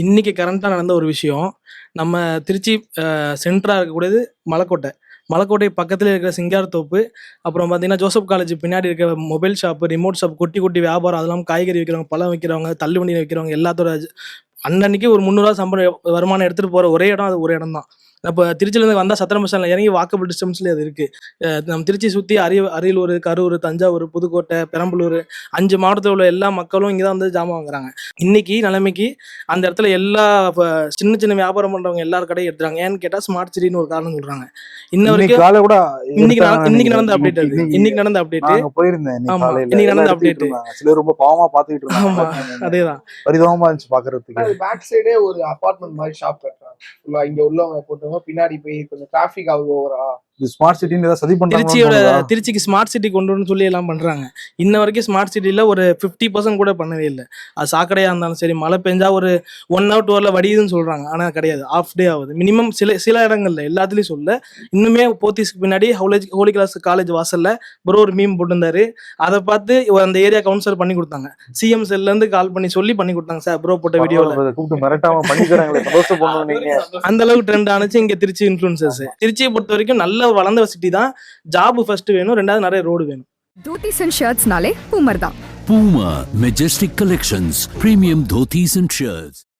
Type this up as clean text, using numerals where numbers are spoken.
இன்னைக்கு கரண்ட்டாக நடந்த ஒரு விஷயம், நம்ம திருச்சி சென்ட்ரா இருக்கக்கூடியது மலைக்கோட்டை. மலைக்கோட்டை பக்கத்திலே இருக்கிற சிங்காரத்தோப்பு, அப்புறம் பார்த்தீங்கன்னா, ஜோசப் காலேஜ் பின்னாடி இருக்கிற மொபைல் ஷாப்பு, ரிமோட் ஷாப், குட்டி குட்டி வியாபாரம், அது இல்லாம காய்கறி விக்கிறவங்க, பழம் விக்கிறவங்க, தள்ளுவண்டியில விக்கிறவங்க எல்லாத்தோட அன்னன்னைக்கு ஒரு ரூ. 300 சம்பளம் வருமானம் எடுத்துட்டு போற ஒரே இடம் அது ஒரு இடம் தான். அப்ப திருச்சியிலேருந்து வந்தா சத்திரம் பஸ் ஸ்டாண்ட்ல இறங்கி வாக்கபிள் டிஸ்டன்ஸ்லயே அது இருக்கு. நம்ம திருச்சிய சுத்தி அரியலூர், கரூர், தஞ்சாவூர், புதுக்கோட்டை, பெரம்பலூர் 5 மாவட்டத்துல உள்ள எல்லா மக்களும் இங்க தான் வந்து ஜாமான் வாங்குறாங்க. இன்னைக்கு நிலைமைக்கு அந்த இடத்துல எல்லா சின்ன சின்ன வியாபாரம் பண்றவங்க எல்லார் கடையும் எடுத்துறாங்க. ஏன்னு கேட்டா ஸ்மார்ட் சிட்டின்னு ஒரு காரணம் சொல்றாங்க. இன்ன இன்னைக்கு வரைக்கும் காலை கூட இன்னைக்கு எடுத்தாங்கன்னு இன்னைக்கு நினைக்கிறேன். நடந்த அப்டேட் அது. இன்னைக்கு இன்னைக்கு நடந்த அப்டேட். நாங்க போயிருந்தேன் இன்னைக்கு ஆமா. காலையில. இன்னைக்கு எல்லாம் நடந்த எடுத்துக்கிட்டு அப்டேட். இருந்தாங்க. சிலர் ரொம்ப பாவமா பாத்துக்கிட்டு இருந்தாங்க. ஆமா. எல்லாத்தையுமே அதேதான். பரிதாபமா இருந்துச்சு பாக்குறதுக்கு. அது பேக் சைடே ஒரு அபார்ட்மெண்ட் மாதிரி ஷாப் கட்டுறாங்க. ஃபுல்லா இங்க உள்ளவங்க போட்டவங்க பின்னாடி போய் கொஞ்சம் டிராஃபிக் ஆகுது ஓவரா. இது ஸ்மார்ட் சிட்டின்னு ஏதாவது சதி பண்றாங்களோன்னு திருச்சிக்கு ஸ்மார்ட் சிட்டி கொண்டு வரணும்னு சொல்லி எல்லாம் பண்றாங்க. இன்ன வரைக்கும் ஸ்மார்ட் சிட்டில ஒரு 50% கூட பண்ணவே இல்லை. அது சாக்கடையா இருந்தாலும் சரி, மழை பெஞ்சா ஒரு 1 hour 2 hourல வடியுதுன்னு சொல்றாங்க. ஆனா கிடையாது, ஆஃப் டே ஆகுது மினிமம். சில இடங்கள்ல, எல்லாத்துலயும் சொல்ல. இன்னுமே போத்தீஸ்க்கு பின்னாடி ஹோலி கிளாஸ் காலேஜ் வாசல்ல ப்ரோ ஒரு மீம் போட்டிருந்தாரு. அதை பார்த்து அந்த ஏரியா கவுன்சிலர் பண்ணி கொடுத்தாங்க. சிஎம் செல்ல இருந்து கால் பண்ணி சொல்லி பண்ணி கொடுத்தாங்க. சார் ப்ரோ போட்ட வீடியோல கூப்பிட்டு மிரட்டாம பண்ணிக்கிறாங்களே, சந்தோஷம் பண்ணுவீங்க. அந்த அளவுக்கு ட்ரெண்ட் ஆனிச்சு இங்க திருச்சி இன்ஃபுளுசர்ஸ். திருச்சியை பொறுத்த வரைக்கும் நல்ல வளர்ந்த சிட்டி தான். ஜாப் ஃபர்ஸ்ட் வேணும், ரெண்டாவது நிறைய ரோடு வேணும். Dhotis and shirts nale Poomer da. Puma Majestic Collections, premium dhotis and shirts.